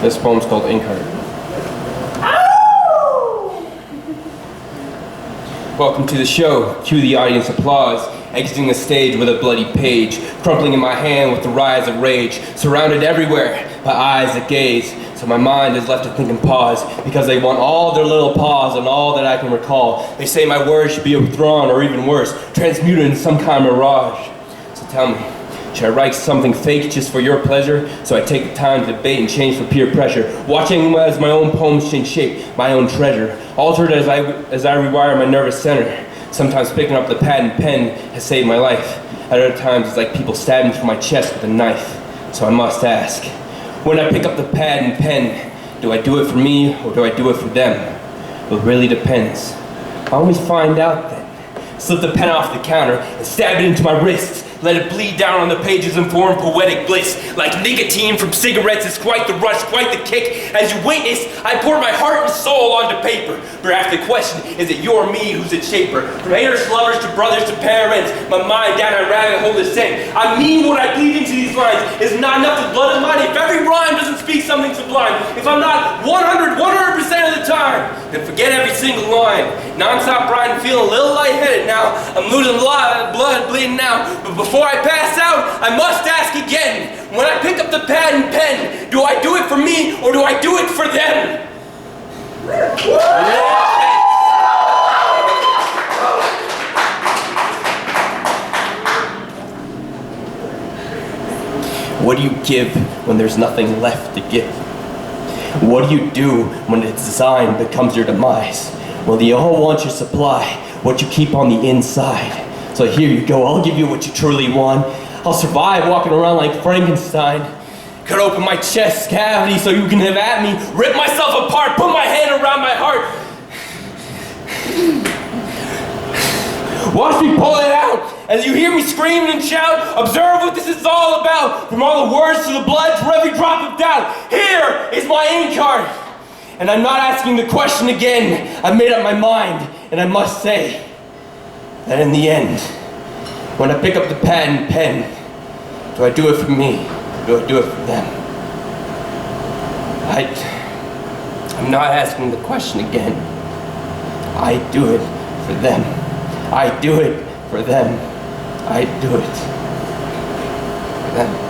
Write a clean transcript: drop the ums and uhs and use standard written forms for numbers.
This poem's called Inkheart. Welcome to the show. Cue the audience applause. Exiting the stage with a bloody page, crumpling in my hand with the rise of rage, surrounded everywhere by eyes that gaze. So my mind is left to think and pause, because they want all their little paws and all that I can recall. They say my words should be withdrawn, or even worse, transmuted in some kind of mirage. So tell me, should I write something fake just for your pleasure? So I take the time to debate and change for peer pressure, watching as my own poems change shape, my own treasure, altered as I rewire my nervous center. Sometimes picking up the pad and pen has saved my life. At other times it's like people stabbing through my chest with a knife. So I must ask, when I pick up the pad and pen, do I do it for me or do I do it for them? Well, it really depends. I always find out then. Slip the pen off the counter and stab it into my wrist. Let it bleed down on the pages and form poetic bliss. Like nicotine from cigarettes is quite the rush, quite the kick. As you witness, I pour my heart and soul onto paper. Perhaps the question, is it you or me who's its shaper? From haters to lovers to brothers to parents, my mind down a rabbit hole is sent. I mean what I bleed into these lines is not enough to blood in mine. If every rhyme doesn't speak something sublime, if I'm not 100% of the time, then forget every single line. Non-stop riding, feeling a little lightheaded now. I'm losing blood, bleeding now. But before I pass out, I must ask again. When I pick up the pad and pen, do I do it for me or do I do it for them? What do you give when there's nothing left to give? What do you do when its design becomes your demise? Well, they all want your supply, what you keep on the inside. So here you go, I'll give you what you truly want. I'll survive walking around like Frankenstein. Cut open my chest cavity so you can have at me. Rip myself apart, put my hand around my heart. Watch me pull it out. As you hear me scream and shout, observe what this is all about. From all the words to the blood to every drop of doubt. Here is my Inkheart. And I'm not asking the question again. I've made up my mind, and I must say that in the end, when I pick up the pad and pen, do I do it for me, or do I do it for them? I'm not asking the question again. I do it for them. I do it for them. I do it for them.